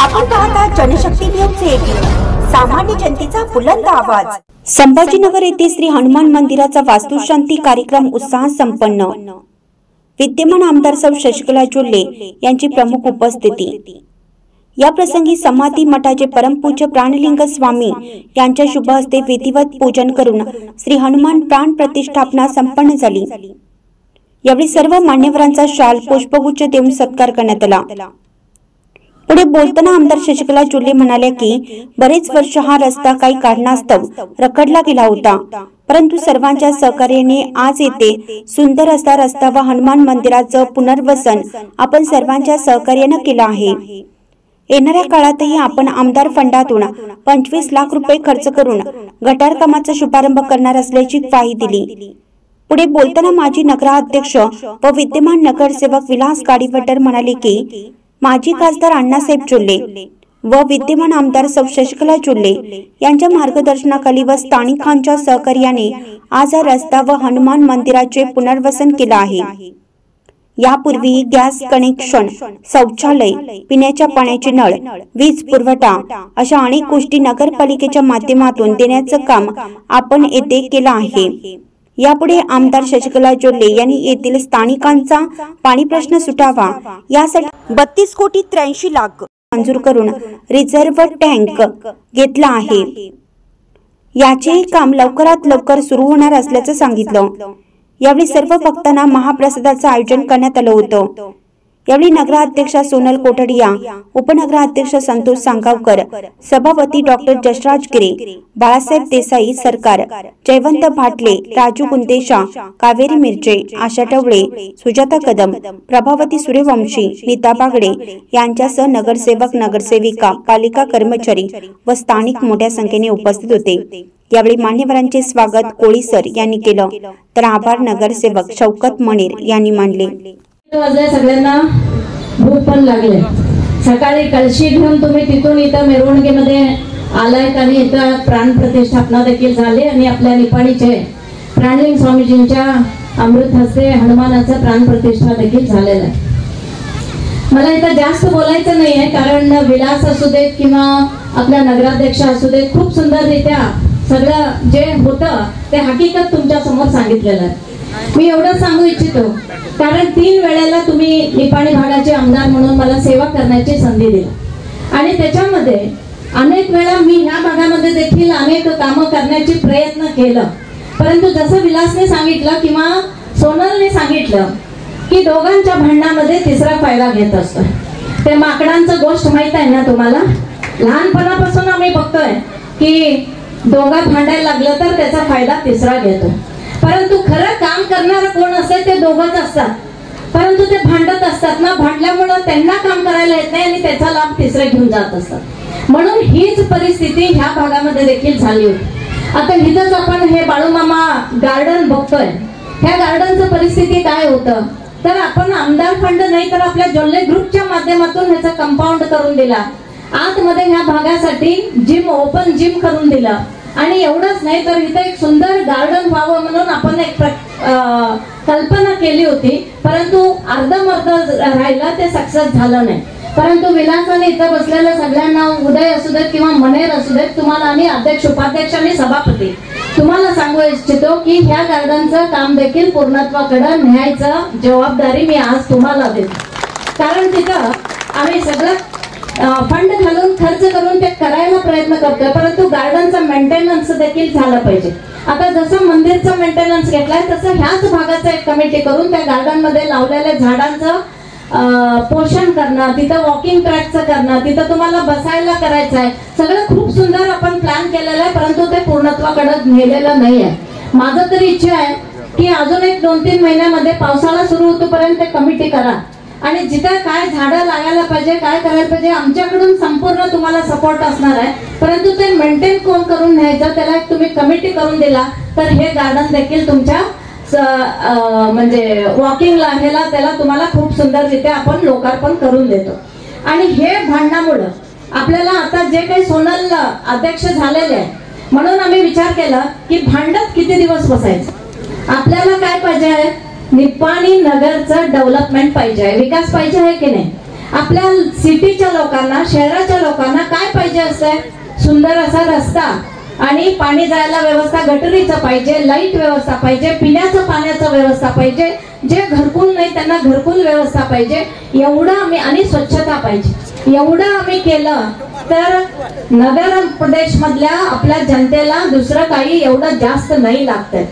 आपण पाहता जनशक्ती न्यूज 18, सामान्य जनतेचा बुलंद आवाज। संभाजीनगर येथे श्री हनुमान मंदिराचा वास्तुशांती कार्यक्रम उत्साहात संपन्न। विद्यमान आमदार सौ शशिकला जोल्ले यांची प्रमुख उपस्थिती। या प्रसंगी समाधी मठाचे परमपूज्य प्राणलिंग स्वामी यांच्या शुभ हस्ते विधिवत पूजन करून श्री हनुमान प्राण प्रतिष्ठापना संपन्न झाली। यावेळी सर्व मान्यवरांचा शाल पुष्पगुच्छ देऊन सत्कार करण्यात आला। पुढे बोलताना आमदार शशिकला जोल्ले म्हणाले की बरेच वर्ष हा रस्ता काही कारणास्तव रखडला गेला होता, परंतु सर्वांच्या सहकार्याने आज येथे सुंदर असा रस्ता व हनुमान मंदिराचं पुनर्वसन आपण सर्वांच्या सहकार्याने केलं आहे। येणाऱ्या काळातही आपण आमदार फंडातून 25 लाख रुपये खर्च करून गटार कामाचा शुभारंभ करणार असल्याची ग्वाही दिली। पुढे बोलताना माजी नगराध्यक्ष व विद्यमान नगरसेवक विलास गाडीवटर म्हणाले की माजी खासदार अण्णासाहेब जोल्ले व विद्यमान आमदार सौ शशिकला जोल्ले यांच्या मार्गदर्शनाखाली व स्थानिकांच्या सहकार्याने आज हा रस्ता व हनुमान मंदिराचे पुनर्वसन केले आहे। यापूर्वी गॅस कनेक्शन, शौचालय, पिण्याच्या पाण्याचे नळ, वीज पुरवठा अशा अनेक गोष्टी नगरपालिकेच्या माध्यमातून देण्याचं काम आपण येथे केलं आहे। यापुढे आमदार शशिकला जोल्ले यांनी येथील स्थानिकांचा पाणी प्रश्न सुटावा यासाठी 32 कोटी 83 लाख मंजूर करून रिझर्व्ह टँक घेतला आहे। याचे काम लवकरात लवकर सुरू होणार असल्याचं सांगितलं। यावेळी सर्व भक्तांना महाप्रसादाचं आयोजन करण्यात आलं होतं। यावेळी नगराध्यक्षा सोनल कोटडिया, उपनगराध्यक्ष संतोष सांगावकर, सभापती डॉक्टर जसराज गिरे, बाळासाहेब देसाई सरकार, जयवंत भाटले, राजू गुंदेशा, कावेरी मिरचे, आशा टवळे, सुजाता कदम, प्रभावती सूर्यवंशी, नीता बागडे यांच्यासह नगरसेवक, नगरसेविका, पालिका कर्मचारी व स्थानिक मोठ्या संख्येने उपस्थित होते। यावेळी मान्यवरांचे स्वागत कोळी सर यांनी केलं, तर आभार नगरसेवक शौकत मणिर यांनी मानले। सगळ्यांना भूक पण लागले। सकाळी कळशी घेऊन तुम्ही तिथून इथं मिरवणुकीमध्ये आलायत आणि इथं प्राण प्रतिष्ठापना देखील झाली आणि आपल्या निपाणीचे प्राणलिंग स्वामीजींच्या अमृत हस्ते हनुमानाचं प्राण प्रतिष्ठा देखील झालेलं आहे। मला इथं जास्त बोलायचं नाहीये, कारण विलास असू देत किंवा आपल्या नगराध्यक्ष असू देत खूप सुंदररित्या सगळं जे होतं ते हकीकत तुमच्या समोर सांगितलेलं आहे। मी एवढं सांगू इच्छितो, कारण 3 वेळेला तुम्ही निपाणी भागाचे आमदार म्हणून मला सेवा करण्याची संधी दिली आणि त्याच्यामध्ये अनेक वेळा मी ह्या भागामध्ये देखील अनेक कामं करण्याची प्रयत्न केलं, परंतु जसं विलासने सांगितलं किंवा सोनलने सांगितलं की दोघांच्या भांडणामध्ये तिसरा फायदा घेत असतो। ते माकडांचं गोष्ट माहित आहे ना तुम्हाला, लहानपणापासून आम्ही बघतोय की दोघात भांडायला लागलं तर त्याचा फायदा तिसरा घेतो, परंतु खरं काम करणारं कोण असते ते दोघंच असतात, परंतु ते भांडत असतात ना, भांडल्यामुळे त्यांना काम करायला येत नाही आणि त्याचा लाभ तिसरे घेऊन जात असतात। म्हणून हीच परिस्थिती ह्या भागामध्ये देखील झाली होती। आता इथंच आपण हे बाळूमामा गार्डन बघतोय, ह्या गार्डनचं परिस्थिती काय होतं तर आपण आमदार फंड नाही तर आपल्या जोल्ले ग्रुपच्या माध्यमातून ह्याचा कंपाऊंड करून दिला, आतमध्ये ह्या भागासाठी जिम, ओपन जिम करून दिलं आणि एवढंच नाही तर इथे एक सुंदर गार्डन व्हावं म्हणून आपण एक कल्पना केली होती, परंतु अर्धमर्ध राहिला, ते सक्सेस झालं नाही। परंतु विलासाने इथं बसलेल्या सगळ्यांना, उदय असू देत किंवा मनेर असू देत, तुम्हाला आणि अध्यक्ष, उपाध्यक्ष आणि सभापती तुम्हाला सांगू इच्छितो की ह्या गार्डनचं काम देखील पूर्णत्वाकडे न्यायचं जबाबदारी मी आज तुम्हाला देतो, कारण तिथं आम्ही सगळं फंड घालून खर्च करून ते करायला प्रयत्न करतोय, परंतु गार्डनचा मेंटेनन्स देखील झाला पाहिजे। आता जसं मंदिरचा मेंटेनन्स घेतलाय तसं ह्याच भागाचं एक कमिटी करून त्या गार्डन मध्ये लावलेल्या झाडांचं पोषण करणं, तिथं वॉकिंग ट्रॅकचं करणं, तिथं तुम्हाला बसायला करायचं आहे, सगळं खूप सुंदर आपण प्लॅन केलेलं आहे, परंतु ते पूर्णत्वाकडे नेलेलं नाहीये। माझं तरी इच्छा आहे की अजून एक 2-3 महिन्यामध्ये पावसाळा सुरू होतोपर्यंत ते कमिटी करा आणि जिथं काय झाडं लागायला पाहिजे, काय करायला पाहिजे, आमच्याकडून संपूर्ण तुम्हाला सपोर्ट असणार आहे, परंतु ते मेंटेन कोण करून न्यायचं त्याला एक तुम्ही कमिटी करून दिला तर हे गार्डन देखील तुमच्या म्हणजे वॉकिंगला ह्याला त्याला तुम्हाला खूप सुंदररित्या आपण लोकार्पण करून देतो। आणि हे भांडणामुळे आपल्याला आता जे काही सोनल अध्यक्ष झालेले आहे म्हणून आम्ही विचार केला की भांडत किती दिवस बसायचं, आपल्याला काय पाहिजे आहे, निपाणी नगरचं डेव्हलपमेंट पाहिजे आहे, विकास पाहिजे आहे की नाही। आपल्या सिटीच्या लोकांना, शहराच्या लोकांना काय पाहिजे असतंय? सुंदर असा रस्ता आणि पाणी जायला व्यवस्था, गटरीचं पाहिजे, लाईट व्यवस्था पाहिजे, पिण्याचं पाण्याचं व्यवस्था पाहिजे, जे घरकुल नाही त्यांना घरकुल व्यवस्था पाहिजे, एवढं आम्ही, आणि स्वच्छता पाहिजे, एवढं आम्ही केलं तर नगर प्रदेश मधल्या आपल्या जनतेला दुसरं काही एवढं जास्त नाही लागतंय.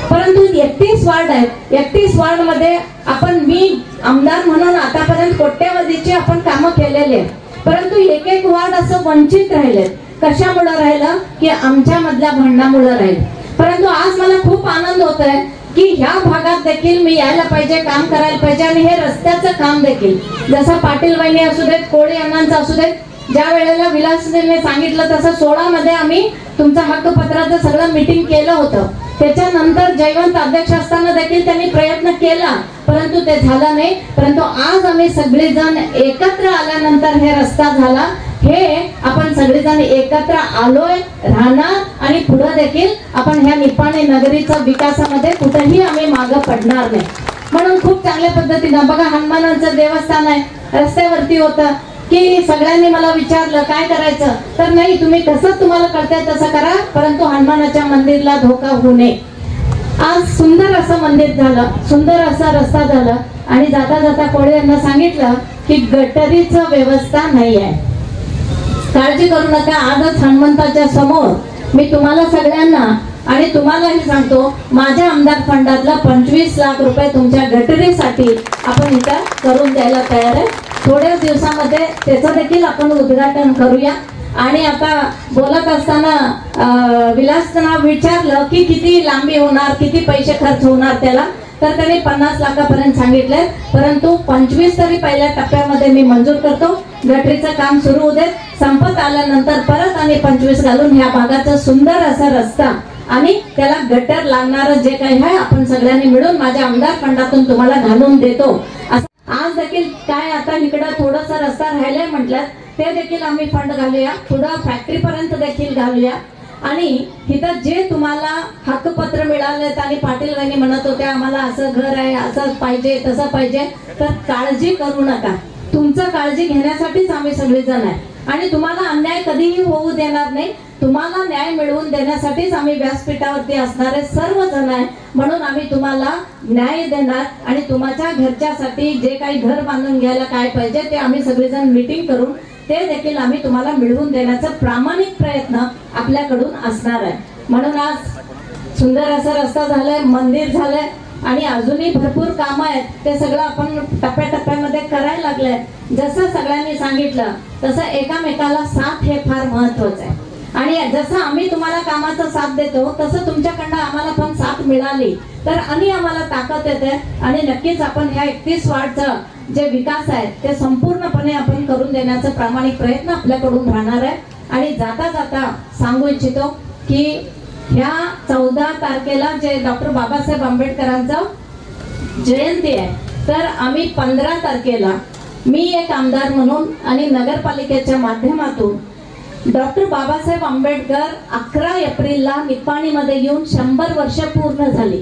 परंतु 31 वार्ड आहेत, 31 वार्ड मध्ये आपण, मी आमदार म्हणून आतापर्यंत कोट्यवधीची आपण कामं केलेली आहेत, परंतु एक एक वार्ड असं वंचित राहिले. कशामुळे राहिलं? की आमच्या मधल्या भांडणामुळे राहील. परंतु आज मला खूप आनंद होत आहे की ह्या भागात देखील मी यायला पाहिजे, काम करायला पाहिजे, आणि हे रस्त्याचं काम देखील, जसं पाटील वहिनी असू देत, कोळी अण्णांचं असू देत, ज्या वेळेला विलासने सांगितलं तसं 16 मध्ये आम्ही तुमचं हक्कपत्राचं सगळं मीटिंग केलं होतं. त्याच्यानंतर जयवंत अध्यक्ष असताना देखील त्यांनी प्रयत्न केला, परंतु ते झालं नाही. परंतु आज आम्ही सगळेजण एकत्र आल्यानंतर हे रस्ता झाला. हे आपण सगळेजण एकत्र आलोय, राहणार, आणि पुढे देखील आपण ह्या निपाणी नगरीच्या विकासामध्ये कुठेही आम्ही मागं पडणार नाही. म्हणून खूप चांगल्या पद्धतीनं बघा, हनुमानाचं देवस्थान आहे, रस्त्यावरती होतं की सगळ्यांनी मला विचारलं काय करायचं, तर नाही, तुम्ही कसं तुम्हाला कळतंय तसं करा, परंतु हनुमानाच्या मंदिरला धोका होऊ नये. आज सुंदर असं मंदिर झालं, सुंदर असा रस्ता झाला, आणि जाता जाता कोळे यांना सांगितलं की गटरीचं व्यवस्था नाही आहे, काळजी करू नका. आजच हनुमंताच्या समोर मी तुम्हाला सगळ्यांना आणि तुम्हालाही सांगतो, माझ्या आमदार फंडातला 25 लाख रुपये तुमच्या गटरीसाठी आपण इथं करून द्यायला तयार आहे. थोड्याच दिवसामध्ये त्याचं देखील आपण उद्घाटन करूया. आणि आता बोलत असताना विलासना विचारलं की किती लांबी होणार, किती पैसे खर्च होणार त्याला, तर त्यांनी 50 लाखापर्यंत सांगितले, परंतु 25 तरी पहिल्या टप्प्यामध्ये मी मंजूर करतो. गटरीचं काम सुरू होऊ देत, संपत आल्यानंतर परत आणि 25 घालून ह्या भागाचा सुंदर असा रस्ता आणि त्याला गटर लागणारं जे काही आहे आपण सगळ्यांनी मिळून माझ्या आमदार फंडातून तुम्हाला घालून देतो. आज देखील काय आता इकडं थोडासा रस्ता राहिलाय म्हटलं, ते देखील आम्ही फंड घालूया, पुढं फॅक्टरी पर्यंत देखील घालूया. आणि इथं जे तुम्हाला हक्कपत्र मिळालेत आणि पाटील वहिनी म्हणत होते आम्हाला असं घर आहे, असं पाहिजे, तसं पाहिजे, तर काळजी करू नका. तुमचं काळजी घेण्यासाठीच आम्ही सगळेजण आहे, आणि तुम्हाला अन्याय कधीही होऊ देणार नाही. तुम्हाला न्याय मिळवून देण्यासाठीच आम्ही व्यासपीठावरती असणारे सर्वजण आहे. म्हणून आम्ही तुम्हाला न्याय देणार, आणि तुमच्या घरच्यासाठी जे काही घर बांधून घ्यायला काय पाहिजे ते आम्ही सगळेजण मीटिंग करून ते देखील आम्ही तुम्हाला मिळवून देण्याचा प्रामाणिक प्रयत्न आपल्याकडून असणार आहे. म्हणून आज सुंदर असा रस्ता झालाय, मंदिर झालंय, आणि अजूनही भरपूर कामं आहेत. ते सगळं आपण टप्प्याटप्प्यामध्ये करायला लागलंय. जसं सगळ्यांनी सांगितलं तसं एकामेकाला साथ हे फार महत्वाचं आहे. आणि जसं आम्ही तुम्हाला कामाचा साथ देतो तसं तुमच्याकडनं आम्हाला पण साथ मिळाली तर आणि आम्हाला ताकद येते. आणि नक्कीच आपण ह्या 31 वार्डचं जे विकास आहे ते संपूर्णपणे आपण करून देण्याचा प्रामाणिक प्रयत्न आपल्याकडून राहणार आहे. आणि जाता जाता सांगू इच्छितो की ह्या 14 तारखेला जे डॉक्टर बाबासाहेब आंबेडकरांचं जयंती आहे, तर आम्ही 15 तारखेला मी एक आमदार म्हणून आणि नगरपालिकेच्या माध्यमातून डॉक्टर बाबासाहेब आंबेडकर 11 एप्रिलला निपाणीमध्ये येऊन 100 वर्ष पूर्ण झाली.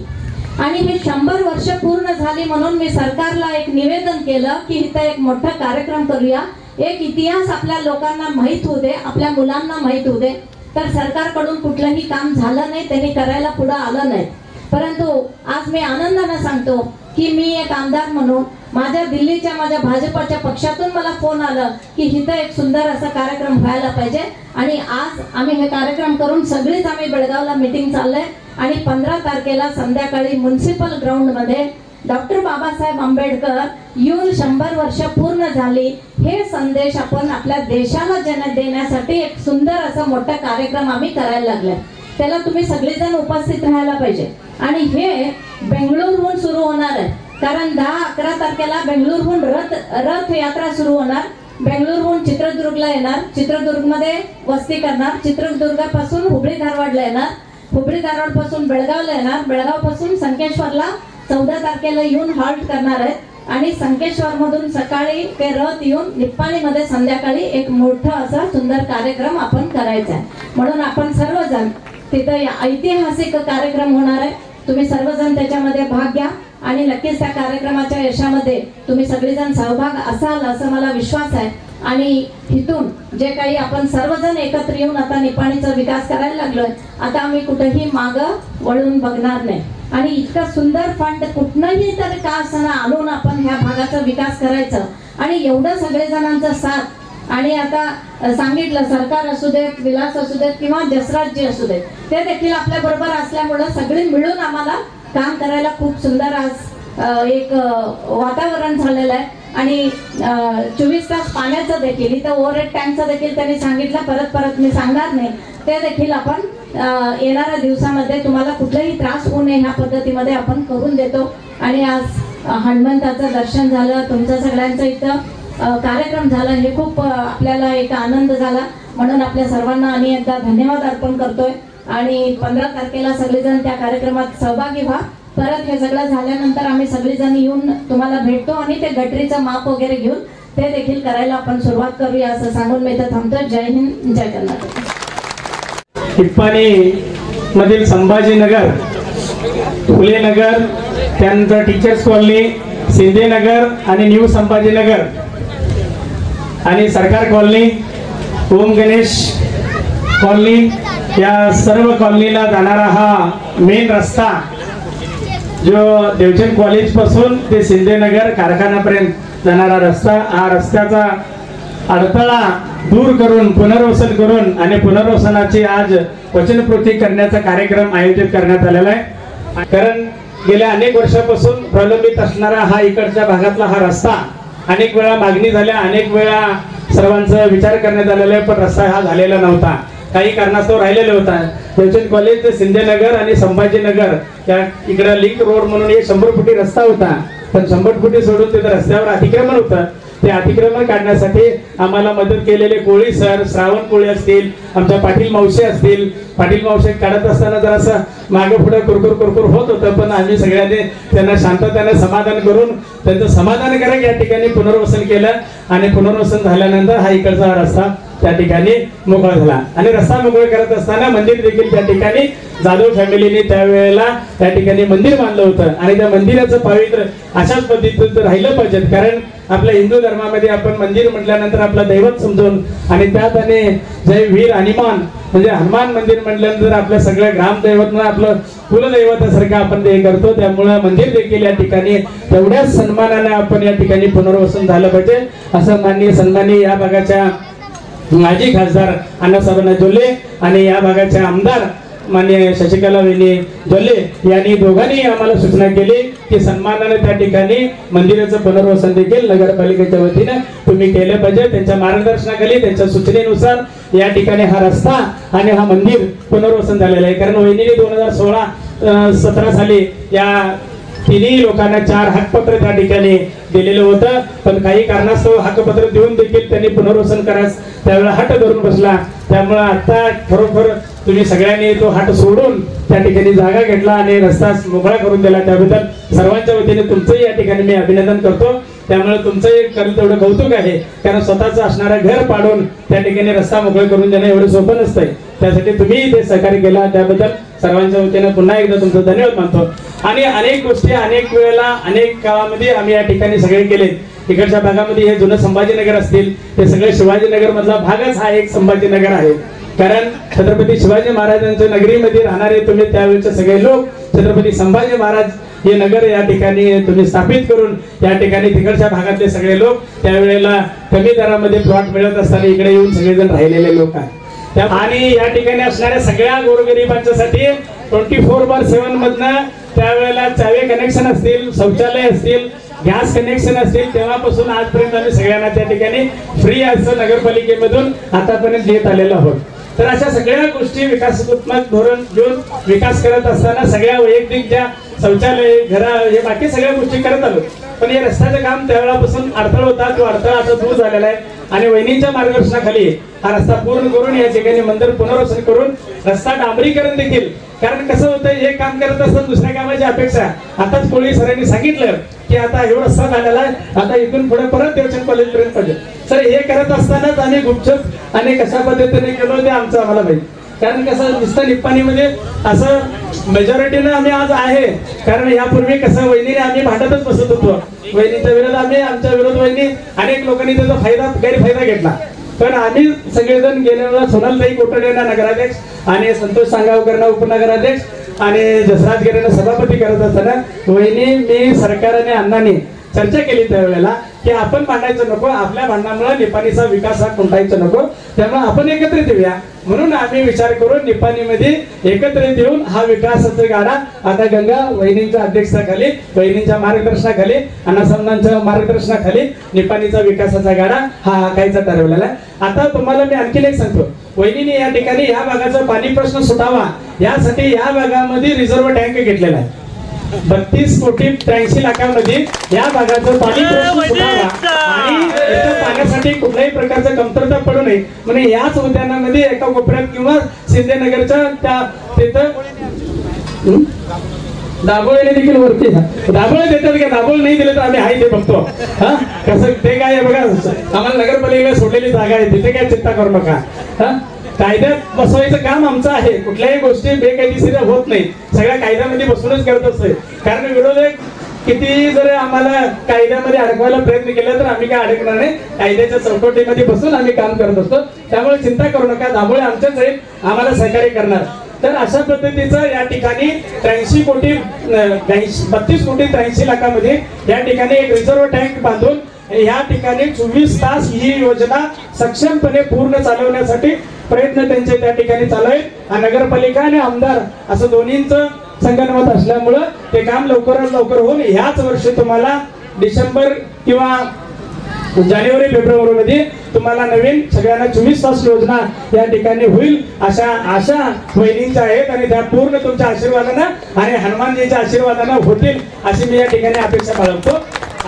आणि हे 100 वर्ष पूर्ण झाली म्हणून मी सरकारला एक निवेदन केलं की इथं एक मोठा कार्यक्रम करूया, एक इतिहास आपल्या लोकांना माहित होऊ दे, आपल्या मुलांना माहित होऊ दे. तर सरकारकडून कुठलंही काम झालं नाही, त्यांनी करायला पुढे आलं नाही. परंतु आज मी आनंदाने सांगतो की मी एक आमदार म्हणून माझ्या दिल्लीच्या माझ्या भाजपच्या पक्षातून मला फोन आलं की इथं एक सुंदर असा कार्यक्रम व्हायला पाहिजे. आणि आज आम्ही हे कार्यक्रम करून सगळीच आम्ही बेळगावला मीटिंग चाललंय. आणि 15 तारखेला संध्याकाळी म्युन्सिपल ग्राउंड मध्ये डॉक्टर बाबासाहेब आंबेडकर येऊन 100 वर्ष पूर्ण झाली हे संदेश आपण आपल्या देशाला देण्यासाठी एक सुंदर असा मोठा कार्यक्रम आम्ही करायला लागलाय. त्याला तुम्ही सगळेजण उपस्थित राहायला पाहिजे. आणि हे बेंगळूरहून सुरू होणार आहे, कारण 10-11 तारखेला बेंगळूरहून रथ यात्रा सुरू होणार. बेंगळूरहून चित्रदुर्गला येणार, चित्रदुर्गमध्ये वस्ती करणार, चित्रदुर्गापासून हुबळी धारवाडला येणार, हुबळी धारवाड पासून बेळगावला येणार, बेळगाव पासून संकेश्वरला 14 तारखेला येऊन हॉल्ट करणार आहेत. आणि संकेश्वर मधून सकाळी ते रथ येऊन निप्पाणीमध्ये संध्याकाळी एक मोठा असा सुंदर कार्यक्रम आपण करायचा आहे. म्हणून आपण सर्वजण तिथं ऐतिहासिक कार्यक्रम होणार आहे, तुम्ही सर्वजण त्याच्यामध्ये भाग घ्या. आणि नक्कीच त्या कार्यक्रमाच्या यशामध्ये तुम्ही सगळेजण सहभाग असाल असं मला विश्वास आहे। आणि इथून जे काही आपण सर्वजण एकत्र येऊन आता निपाणीचा विकास करायला लागलोय, आता आम्ही कुठेही मागं वळून बघणार नाही आणि इतका सुंदर फंड कुठनंही तर का असताना आणून आपण ह्या भागाचा विकास करायचं आणि एवढं सगळेजणांचा साथ। आणि आता सांगितलं सरकार असू देत, विलास असू देत किंवा जसराजजी असू देत, ते देखील आपल्या बरोबर असल्यामुळे सगळे मिळून आम्हाला काम करायला खूप सुंदर आज एक वातावरण झालेलं आहे। आणि 24 तास पाण्याचं देखील इथं ओव्हरहेड टँकचं देखील त्यांनी सांगितलं, परत मी सांगणार नाही, ते देखील आपण येणाऱ्या दिवसामध्ये तुम्हाला कुठलाही त्रास होऊ नये ह्या पद्धतीमध्ये आपण करून देतो। आणि आज हनुमंताचं दर्शन झालं, तुमचं सगळ्यांचं इथं कार्यक्रम झाला, हे खूप आपल्याला एक आनंद झाला, म्हणून आपल्या सर्वांना आणि एकदा धन्यवाद अर्पण करतोय। आणि 15 तारखेला सगळेजण त्या कार्यक्रमात सहभागी व्हा। परत हे सगळं झाल्यानंतर आम्ही सगळेजण येऊन तुम्हाला भेटतो आणि ते गटरीचं माप वगैरे घेऊन ते देखील करायला आपण सुरुवात करूया असं सांगून मी इथं थांबतो। जय हिंद, जय कर्नाटक। निपाणी मधील संभाजीनगर, फुले नगर, त्यानंतर टीचर्स कॉलनी, शिंदे नगर आणि न्यू संभाजीनगर आणि सरकार कॉलनी, ओम गणेश कॉलनी, या सर्व कॉलनीला जाणारा हा मेन रस्ता जो देवचंद कॉलेज पासून ते शिंदे नगर कारखान्यापर्यंत जाणारा रस्ता, हा रस्त्याचा अडथळा दूर करून पुनर्वसन करून आणि पुनर्वसनाची आज वचनपूर्ती करण्याचा कार्यक्रम आयोजित करण्यात आलेला आहे। कारण गेल्या अनेक वर्षापासून प्रलंबित असणारा हा इकडच्या भागातला हा रस्ता अनेक वेळा मागणी झाल्या, अनेक वेळा सर्वांचा विचार करण्यात आलेला आहे, पण रस्ता हा झालेला नव्हता, काही कारणास्तव राहिलेला होता। देवचंद कॉलेज ते शिंदे नगर आणि संभाजीनगर या इकडे लिंक रोड म्हणून एक 100 फुटी रस्ता होता, पण 100 फुटी सोडून तिथे रस्त्यावर अतिक्रमण होतं। ते अतिक्रमण काढण्यासाठी आम्हाला मदत केलेले कोळी सर, श्रावण कोळी असतील, आमच्या पाटील मावशी असतील, पाटील मावशी काढत असताना जरासं मागं पुढे कुरकुर होत होतं, पण आम्ही सगळ्यांनी त्यांना शांततेने समाधान करून त्यांचं समाधानकारक या ठिकाणी पुनर्वसन केलं आणि पुनर्वसन झाल्यानंतर हा इकडचा रस्ता त्या ठिकाणी मोकळा झाला। आणि रस्ता मोकळा करत असताना मंदिर देखील त्या ठिकाणी जाधव फॅमिलीने त्यावेळेला त्या ठिकाणी मंदिर बांधलं होतं आणि त्या मंदिराचं पावित्र्य अशाच पद्धतीत राहिलं पाहिजे। कारण आपल्या हिंदू धर्मामध्ये आपण मंदिर म्हटल्यानंतर आपलं दैवत समजून आणि त्यात आणि जय वीर हनुमान म्हणजे हनुमान मंदिर म्हटल्यानंतर आपल्या सगळ्या ग्रामदैवत आपलं कुलदैवतासारखं आपण ते करतो, त्यामुळे मंदिर देखील या ठिकाणी तेवढ्याच सन्मानाने आपण या ठिकाणी पुनर्वसन झालं पाहिजे असं माननीय सन्माननीय या भागाच्या माजी खासदार अण्णासाहेब जोल्ले आणि या भागाच्या आमदार माननीय शशिकला वहिनी जोल्ले यांनी दोघांनी आम्हाला सूचना केली की सन्मानाने त्या ठिकाणी मंदिराचं पुनर्वसन देखील नगरपालिकेच्या वतीने तुम्ही केलं पाहिजे। त्यांच्या मार्गदर्शनाखाली, त्यांच्या सूचनेनुसार या ठिकाणी हा रस्ता आणि हा मंदिर पुनर्वसन झालेलं आहे। कारण वहिनीने 2016-17 साली या तिन्ही लोकांना 4 हक्कपत्र त्या ठिकाणी दिलेलं होतं, पण काही कारणास्तव हक्कपत्र देऊन देखील त्यांनी पुनर्वसन करास त्यावेळेला हट धरून बसला। त्यामुळे आता खरोखर तुम्ही सगळ्यांनी तो हट सोडून त्या ठिकाणी जागा घेतला आणि रस्ता मोकळा करून दिला, त्याबद्दल सर्वांच्या वतीने तुमचंही या ठिकाणी मी अभिनंदन करतो। त्यामुळे तुमचंही करेल तेवढं कौतुक आहे, कारण स्वतःचं असणारं घर पाडून त्या ठिकाणी रस्ता मोकळा करून देणं एवढं सोपं नसतंय, त्यासाठी तुम्ही ते सहकार्य केला त्याबद्दल सर्वांच्या वतीने पुन्हा एकदा तुमचं धन्यवाद मानतो। आणि अनेक गोष्टी अनेक वेळेला अनेक काळामध्ये आम्ही या ठिकाणी सगळे केले। इकडच्या भागामध्ये हे जुनं संभाजीनगर असतील, ते सगळे शिवाजीनगर मधला भागच हा एक संभाजीनगर आहे। कारण छत्रपती शिवाजी महाराजांच्या नगरीमध्ये राहणारे तुम्ही त्यावेळेचे सगळे लोक छत्रपती संभाजी महाराज हे नगर या ठिकाणी तुम्ही स्थापित करून या ठिकाणी तिकडच्या भागातले सगळे लोक त्यावेळेला कमी दरामध्ये प्लॉट मिळत असताना इकडे येऊन सगळेजण राहिलेले लोक आहेत। आणि या ठिकाणी असणाऱ्या सगळ्या गोरगरिबांच्यासाठी 24/7 मधनं त्यावेळेला चावे कनेक्शन असतील, शौचालय असतील, गॅस कनेक्शन असतील, तेव्हापासून आजपर्यंत आम्ही सगळ्यांना त्या ठिकाणी फ्री असं नगरपालिकेमधून आतापर्यंत देत आलेलो आहोत। तर अशा सगळ्या गोष्टी विकासात्मक धोरण घेऊन विकास करत असताना सगळ्या वैयक्तिक ज्या शौचालय, घरा, हे बाकी सगळ्या गोष्टी करत आलो, पण हे रस्त्याचं काम त्यावेळेपासून अडथळा होता, तो अडथळा आता दूर झालेला आहे आणि वहिनींच्या मार्गदर्शनाखाली हा रस्ता पूर्ण करून या ठिकाणी मंदिर पुनर्वसन करून रस्ता डांबरीकरण देखील। कारण कसं होतं, हे काम करत असताना दुसऱ्या कामाची अपेक्षा, आताच कोळी सरांनी सांगितलं की आता एवढा रस्ता झालेला आहे, आता इथून पुढे परत देवचंद कॉलेज पर्यंत पाहिजे। सर हे करत असतानाच आम्ही गुपचूप आणि कशा पद्धतीने केलो ते आमचं आम्हाला माहिती। कारण कसं नुसतं निप्पाणीमध्ये असं मेजॉरिटीनं आम्ही आज आहे, कारण यापूर्वी कसं वहिनीने आम्ही भांडतच बसत होतो, वहिनीच्या विरोध आम्ही, आमच्या विरोध वहिनी, अनेक लोकांनी त्याचा गैरफायदा घेतला. पण आम्ही सगळेजण गेल्या वेळेला सोनालताई कोटडेंना नगराध्यक्ष आणि संतोष सांगावकरांना उपनगराध्यक्ष आणि जसराज गिरेंना सभापती करत असताना वहिनी, मी, सरकार आणि अण्णांनी चर्चा केली त्यावेळेला की आपण भांडायचं नको, आपल्या भांडणामुळे निपाणीचा विकास हा खुंटायचा नको, त्यामुळे आपण एकत्रित येऊया. म्हणून आम्ही विचार करून निपाणीमध्ये एकत्रित येऊन हा विकासाचा गाडा आता गंगा वहिनींच्या अध्यक्षतेखाली, वहिनींच्या मार्गदर्शनाखाली, अण्णासाहेबांच्या मार्गदर्शनाखाली निपाणीचा विकासाचा गाडा हा आखायचा ठरवलेला आहे. आता तुम्हाला मी आणखीन एक सांगतो, वहिनीने या ठिकाणी या भागाचा पाणी प्रश्न सुटावा यासाठी या भागामध्ये रिझर्व्ह टँक घेतलेला आहे. 32 कोटी 83 लाखांमध्ये या भागाचं पाणी प्रश्न सुटावा आणि इथं पाण्यासाठी कुठल्याही प्रकारचं कमतरता पडू नये म्हणून याच उद्यानामध्ये एका कोपऱ्यात किंवा शिंदेनगरच्या त्या तिथं दाभोळीने देखील वरती दाभोळे देतात का, दाभोळ नाही दिले तर आम्ही हाय ते बघतो. हा कसं ते काय आहे बघा, आम्हाला नगरपालिकेला सोडलेली जागा आहे, तिथे काय चिंता करू नका. हा कायद्यात बसवायचं काम आमचं आहे, कुठल्याही गोष्टी बेकायदेशीर होत नाही, सगळ्या कायद्यामध्ये बसूनच करत असते. कारण विरोधक किती जर आम्हाला कायद्यामध्ये अडकवायला प्रयत्न केला तर आम्ही काय अडकणार नाही, कायद्याच्या चौकटीमध्ये बसून आम्ही काम करत असतो. त्यामुळे चिंता करू नका, दाभोळे आमच्याच आहेत, आम्हाला सहकार्य करणार. तर अशा पद्धतीचं या ठिकाणी 32 कोटी 83 लाखामध्ये या ठिकाणी एक रिझर्व्ह टँक बांधून या ठिकाणी 24 तास ही योजना सक्षमपणे पूर्ण चालवण्यासाठी प्रयत्न त्यांचे त्या ठिकाणी चालू आहेत. नगरपालिका आणि आमदार असं दोन्हींचं संगनमत असल्यामुळं ते काम लवकरात लवकर होऊन ह्याच वर्षी तुम्हाला डिसेंबर किंवा जानेवारी फेब्रुवारी मध्ये तुम्हाला नवीन सगळ्यांना 24 तास योजना या ठिकाणी होईल अशा आशा वहिनींच्या आहेत आणि त्या पूर्ण तुमच्या आशीर्वादानं आणि हनुमानजीच्या आशीर्वादानं होतील अशी मी या ठिकाणी अपेक्षा बाळगतो.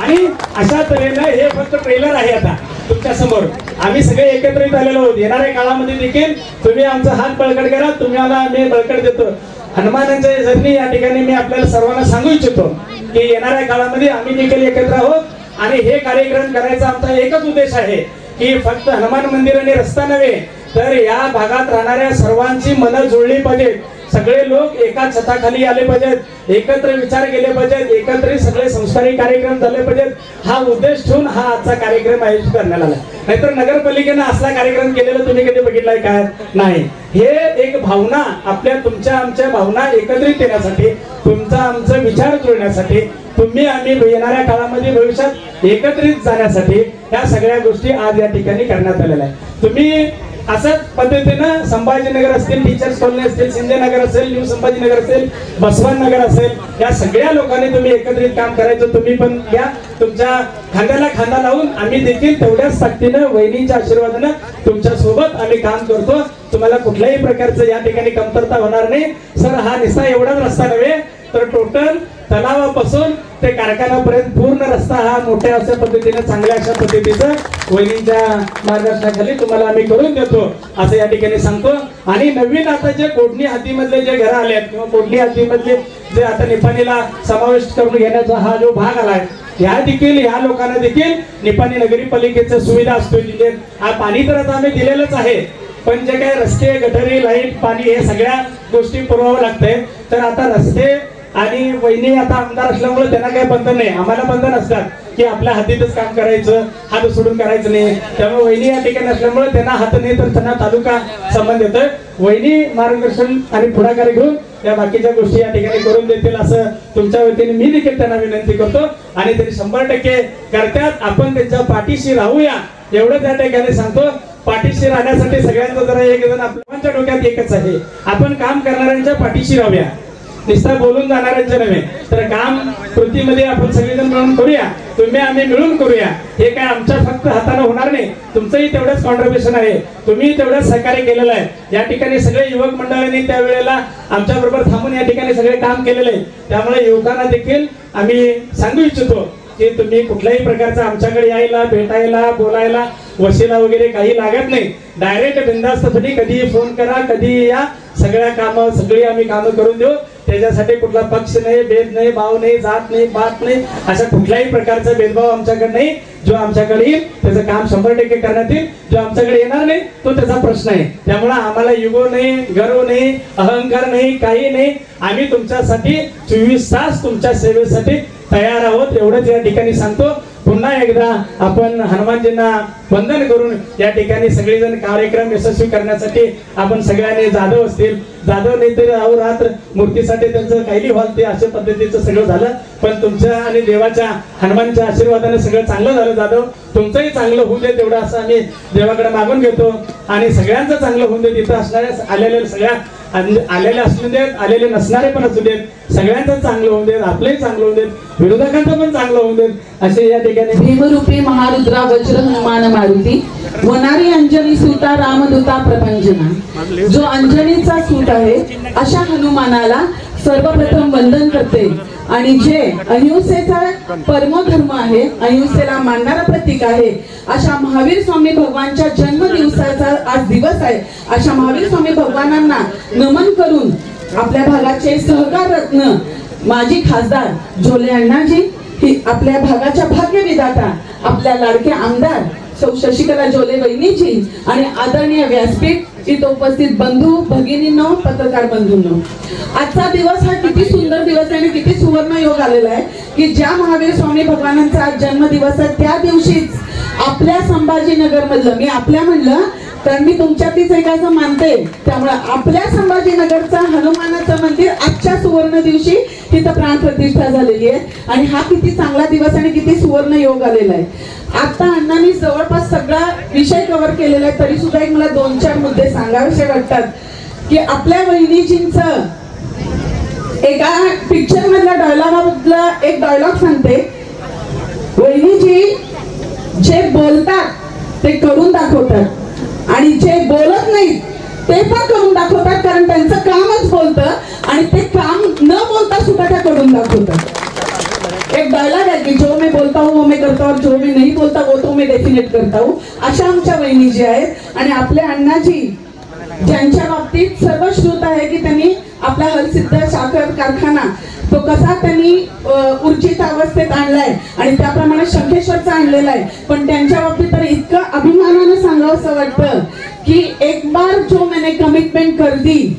आणि अशा तऱ्हेनं हे फक्त ट्रेलर आहे. आता तुमच्या समोर आम्ही सगळे एकत्रित आलेलो आहोत. येणाऱ्या काळामध्ये देखील तुम्ही आमचा हात बळकट करा, तुम्हाला आम्ही बळकट देतो. हनुमानांच्या जर्नी या ठिकाणी मी आपल्याला सर्वांना सांगू इच्छितो की येणाऱ्या काळामध्ये आम्ही देखील एकत्र आहोत आणि हे कार्यक्रम करायचा आमचा एकच उद्देश आहे की फक्त हनुमान मंदिर आणि रस्ता नव्हे तर या भागात राहणाऱ्या सर्वांची मनं जुळली पाहिजेत, सगळे लोक एका छताखाली आले पाहिजेत, एकत्र विचार केले पाहिजेत, एकत्रित सगळे संस्कारी कार्यक्रम झाले पाहिजेत. हा उद्देश ठेवून हा आजचा कार्यक्रम आयोजित करण्यात आला. नाहीतर नगरपालिकेनं असला कार्यक्रम केलेला तुम्ही कधी बघितलाय काय? नाही. हे एक भावना आपल्या तुमच्या आमच्या भावना एकत्रित येण्यासाठी, तुमचा आमचा विचार जुळण्यासाठी, तुम्ही आम्ही येणाऱ्या काळामध्ये भविष्यात एकत्रित जाण्यासाठी या सगळ्या गोष्टी आज या ठिकाणी करण्यात आलेल्या आहेत. तुम्ही अशाच पद्धतीनं संभाजीनगर असतील, टीचर्स कॉलनी असतील, शिंदेनगर असेल, न्यू संभाजीनगर असेल, बसवाननगर असेल, या सगळ्या लोकांनी तुम्ही एकत्रित काम करायचं. तुम्ही पण या तुमच्या खांद्याला खांदा लावून आम्ही देखील तेवढ्याच ताकदीनं वहिनींच्या आशीर्वादानं तुमच्या सोबत आम्ही काम करतो. तुम्हाला कुठल्याही प्रकारचं या ठिकाणी कमतरता होणार नाही. सर हा निस्ता एवढाच रस्ता नव्हे तर टोटल तलावापासून ते कारखान्यापर्यंत पूर्ण रस्ता हा मोठ्या अशा पद्धतीने चांगल्या अशा पद्धतीचं वहिनींच्या मार्गदर्शनाखाली तुम्हाला आम्ही करून देतो असं या ठिकाणी सांगतो. आणि नवीन आता जे कोडणी हद्दीमधले जे घरं आले आहेत किंवा कोडणी हद्दीमधले जे आता निपाणीला समावेश करून घेण्याचा हा जो भाग आलाय ह्या देखील ह्या लोकांना देखील निपाणी नगरपालिकेच्या सुविधा असतो. तिथे हा पाणी तर आता आम्ही दिलेलंच आहे, पण जे काही रस्ते, गटारी, लाईट, पाणी हे सगळ्या गोष्टी पुरवावं लागतंय. तर आता रस्ते आणि वहिनी आता आमदार असल्यामुळे त्यांना काही बंधन नाही, आम्हाला बंधन असतात की आपल्या हातीतच काम करायचं, हात सोडून करायचं नाही. त्यामुळे वहिनी या ठिकाणी असल्यामुळे त्यांना हात नाही तर त्यांना तालुका संबंध येतोय. वहिनी मार्गदर्शन आणि पुढाकार घेऊन त्या बाकीच्या गोष्टी या ठिकाणी करून देतील असं तुमच्या वतीने मी देखील त्यांना विनंती करतो. आणि त्यांनी 100% करतात. आपण त्यांच्या पाठीशी राहूया एवढं त्या ठिकाणी सांगतो. पाठीशी राहण्यासाठी सगळ्यांचं जरा एक जण आपल्या डोक्यात एकच आहे, आपण काम करणाऱ्यांच्या पाठीशी राहूया, नुसता बोलून जाणाऱ्यांचे नव्हे. तर काम कृतीमध्ये आपण सगळेजण मिळून करूया, तुम्ही आम्ही मिळून करूया. हे काय आमच्या फक्त हाताने होणार नाही, तुमचंही तेवढंच कॉन्ट्रीब्युशन आहे, तुम्ही तेवढंच सहकार्य केलेलं आहे. या ठिकाणी सगळे युवक मंडळांनी त्यावेळेला आमच्या बरोबर थांबून या ठिकाणी सगळे काम केलेलं आहे. त्यामुळे युवकांना देखील आम्ही सांगू इच्छितो की तुम्ही कुठल्याही प्रकारचा आमच्याकडे यायला, भेटायला, बोलायला वशिला वगैरे काही लागत नाही. डायरेक्ट बिनधास्तपणे कधीही फोन करा, कधीही या, सगळ्या कामं सगळी आम्ही कामं करून देऊ. त्याच्यासाठी कुठला पक्ष नाही, भेद नाही, भाव नाही, जात नाही, पात नाही, अशा कुठल्याही प्रकारचा भेदभाव आमच्याकडे नाही. जो आमच्याकडे येईल त्याचं काम 100% करण्यात येईल. जो आमच्याकडे येणार नाही तो त्याचा प्रश्न आहे. त्यामुळे आम्हाला युगो नाही, गर्व नाही, अहंकार नाही, काही नाही. आम्ही तुमच्यासाठी 24 तास तुमच्या सेवेसाठी तयार आहोत, एवढंच या ठिकाणी सांगतो. पुन्हा एकदा आपण हनुमानजींना वंदन करून या ठिकाणी सगळेजण कार्यक्रम यशस्वी करण्यासाठी आपण सगळ्यांनी, जाधव असतील, जाधव नाही तर अहोरात्र मूर्तीसाठी त्यांचं कैली हॉल ते अशा पद्धतीचं सगळं झालं. पण तुमच्या आणि देवाच्या हनुमानच्या आशीर्वादाने सगळं चांगलं झालं. जाधव तुमचंही चांगलं होऊ दे तेवढं असं आम्ही देवाकडे मागून घेतो. आणि सगळ्यांचं चांगलं होऊ दे. तिथं असणाऱ्या आलेल्या सगळ्या आलेले असू देत, आलेले नसणारे पण असू देत, सगळ्यांचं चांगलं होऊ देत, आपलंही चांगलं होऊ देत, विरोधकांचं पण चांगलं होऊ देत. असे या ठिकाणी भीमरूपी महारुद्रा वज्र हनुमान मारुती वनारी अंजनी सुता रामदूता प्रपंचना. जो अंजनीचा सूत आहे अशा हनुमानाला सर्वप्रथम वंदन करते. आणि जे अहिंसेचा परमधर्म आहे, अहिंसेला मानणारा प्रतीक आहे, अशा महावीर स्वामी भगवानच्या जन्मदिवसाचा आज दिवस आहे. अशा महावीर स्वामी भगवानांना नमन करून आपल्या भागाचे सहकार रत्न माजी खासदार झोले अण्णाजी, ही आपल्या भागाच्या भाग्य विधाता आपल्या लाडके आमदार सौ शशिकला झोले वहिनीजी आणि आदरणीय व्यासपीठ इथं उपस्थित बंधू भगिनींनो, पत्रकार बंधूंनो, आजचा दिवस हा किती सुंदर दिवस आहे आणि किती सुवर्ण योग आलेला आहे की ज्या महावीर स्वामी भगवानांचा आज जन्मदिवस आहे त्या दिवशीच आपल्या संभाजीनगर मधलं, मी आपल्या म्हणलं तर मी तुमच्यातलीच एक असं मानते, त्यामुळे आपल्या संभाजीनगरचा हनुमानाचं मंदिर आजच्या सुवर्ण दिवशी तिथं प्राण प्रतिष्ठा झालेली आहे. आणि हा किती चांगला दिवस आणि किती सुवर्ण योग आलेला आहे. आता अण्णांनी जवळपास सगळा विषय कव्हर केलेला आहे, तरी सुद्धा एक मला 2-4 मुद्दे सांगावेसे वाटतात की आपल्या वहिनीजींचं एका पिक्चर मधल्या डायलॉगमधला एक डायलॉग सांगते. वहिनीजी जे बोलतात ते करून दाखवतात आणि जे बोलत नाहीत ते पण करून दाखवतात, कारण त्यांचं कामच बोलतं आणि ते काम न बोलता सुद्धा त्या करून दाखवतात. एक डायलॉग आहे की जो मैं बोलता हूँ वो मैं करता हूँ, जो मैं नहीं बोलता वो तो मैं डेफिनेट करता हूँ. अशा आमच्या वहिनी जी आहेत. आणि आपल्या अण्णाजी ज्यांच्या बाबतीत सर्व श्रुत आहे की त्यांनी आपला हरसिद्ध साखर कारखाना तो कसा त्यांनी ऊर्जित अवस्थेत आणलाय आणि त्याप्रमाणे शंखेश्वरचा आणलेला आहे. पण त्यांच्या बाबतीत तर इतकं अभिमानानं सांगावं असं वाटतं की एक बार जो मैंने कमिटमेंट कर दी,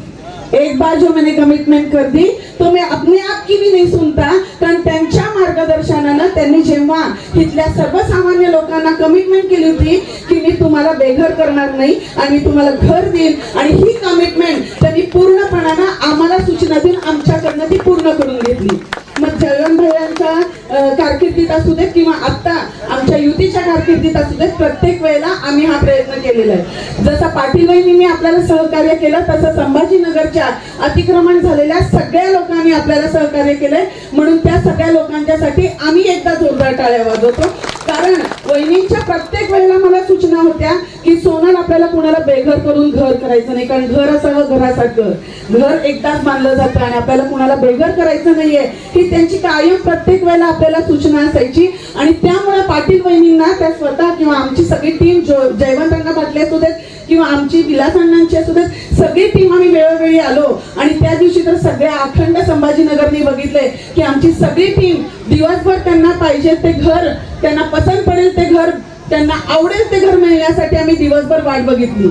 एक बार जो मैंने कमिटमेंट कर दी तो मैं अपने आप की भी नहीं सुनता. कारण त्यांच्या मार्गदर्शनानं त्यांनी जेव्हा इथल्या सर्वसामान्य लोकांना कमिटमेंट केली होती की मी तुम्हाला बेघर करणार नाही आणि मी तुम्हाला घर देईन, आणि ही कमिटमेंट त्यांनी पूर्णपणानं आम्हाला सूचना देऊन आमच्याकडनं ती पूर्ण करून घेतली. मग जयवंत भैयांच्या कारकिर्दीत असू देत किंवा आता आमच्या युतीच्या कारकिर्दीत असू देत, प्रत्येक वेळेला आम्ही हा प्रयत्न केलेला आहे. जसा पाटील वहिनींनी आपल्याला सहकार्य केलं तसं संभाजीनगरच्या अतिक्रमण झालेल्या सगळ्या लोकांनी आपल्याला सहकार्य केलंय. म्हणून त्या सगळ्या लोकांच्यासाठी आम्ही एकदा जोरदार टाळ्या वाजवतो. कारण वहिनींच्या प्रत्येक वेळेला मला सूचना होत्या की सोनल आपल्याला कुणाला बेघर करून घर करायचं नाही, कारण घर असावं घरासारखं, घर एकदाच बांधलं जातं आणि आपल्याला कुणाला बेघर करायचं नाहीये, ही त्यांची कायम प्रत्येक वेळेला आपल्याला सूचना असायची. आणि त्यामुळे पाटील वहिनींना त्या स्वतः किंवा आमची सगळी टीम जयवंतांना पाटले असू देत किंवा आमची विलास अण्णांची असू देत, सगळी टीम आम्ही वेळोवेळी आलो. आणि त्या दिवशी तर सगळ्या अखंड संभाजीनगरने बघितले की आमची सगळी टीम दिवसभर त्यांना पाहिजे ते घर, त्यांना पसंत पडेल ते घर, त्यांना आवडेल ते घर मिळण्यासाठी आम्ही दिवसभर वाट बघितली.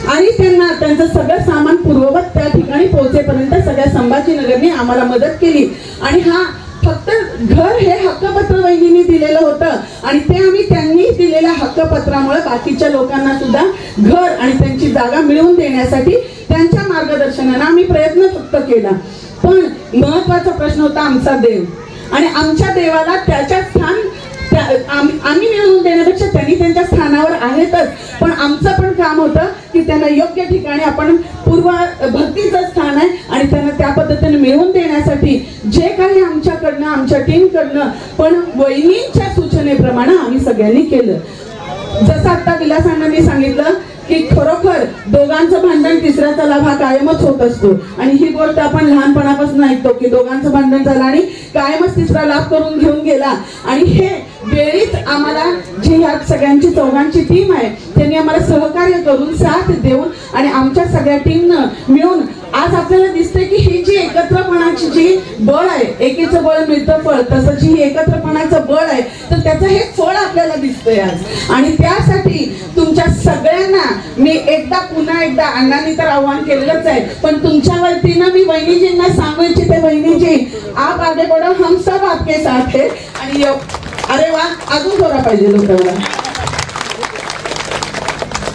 आणि त्यांना त्यांचं सगळं सामान पूर्ववत त्या ठिकाणी पोहोचेपर्यंत सगळ्या संभाजीनगरने आम्हाला मदत केली. आणि हा फक्त घर हे हक्कपत्र वहिनींनी दिलेलं होतं आणि ते आम्ही त्यांनी दिलेल्या हक्कपत्रामुळे बाकीच्या लोकांना सुद्धा घर आणि त्यांची जागा मिळवून देण्यासाठी त्यांच्या मार्गदर्शनाने आम्ही प्रयत्न फक्त केला. पण महत्वाचा प्रश्न होता आमचा देव, आणि आमच्या देवाला त्याच्या स्थान आम्ही मिळवून देण्यापेक्षा त्यांनी त्यांच्या स्थानावर आहेतच, पण आमचं पण काम होतं की त्यांना योग्य ठिकाणी आपण पूर्व भक्तीचं स्थान आहे आणि त्यांना त्या पद्धतीने मिळवून देण्यासाठी जे काही आमच्याकडनं आमच्या टीमकडनं पण वहिनींच्या सूचनेप्रमाणे आम्ही सगळ्यांनी केलं. जसं आता विलास अण्णांनी सांगितलं की खरोखर दोघांचं भांडण तिसऱ्याचा लाभ हा कायमच होत असतो. आणि ही गोष्ट आपण लहानपणापासून ऐकतो की दोघांचं भांडण झालं आणि कायमच तिसरा लाभ करून घेऊन गेला. आणि हे वेळीच आम्हाला जी ह्या सगळ्यांची चौघांची टीम आहे त्यांनी आम्हाला सहकार्य करून साथ देऊन आणि आमच्या सगळ्या टीमनं मिळून आज आपल्याला दिसते की ही जी एकत्रपणाची जी बळ आहे, एकीचं बळ मिळतं फळ, तसं जी एकत्रपणाचं बळ आहे तर त्याचं हे फळ आपल्याला दिसतंय आज. आणि त्यासाठी तुमच्या सगळ्यांना मी पुन्हा एकदा अण्णांनी तर आव्हान केलेलंच आहे, पण तुमच्या वतीनं मी वहिनीजींना सांगू इच्छिते, वहिनीजी आप आगे बढ़ो, हम सब आपके साथ है. आणि अरे वा, अजून जोरा पाहिजे लोकांना.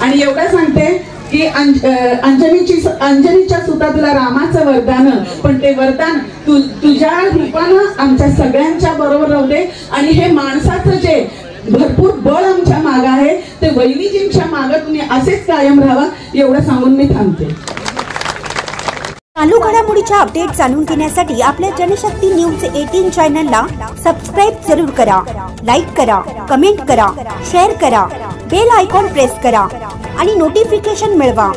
आणि एवढं सांगते की अंजनीच्या सुद्धा तुला रामाचं वरदान, पण ते वरदान तुझ्या रूपानं आमच्या सगळ्यांच्या बरोबर राहू दे. आणि हे माणसाचं जे भरपूर बळ आमच्या माग आहे ते वहिनीजींच्या माग तुम्ही असेच कायम राहा, एवढं सांगून मी थांबते. चालू घडामोडीच्या अपडेट जाणून घेण्यासाठी आपल्या जनशक्ती न्यूज 18 चॅनलला सबस्क्राईब जरूर करा, लाईक करा, कमेंट करा, शेअर करा, बेल आयकॉन प्रेस करा आणि नोटिफिकेशन मिळवा.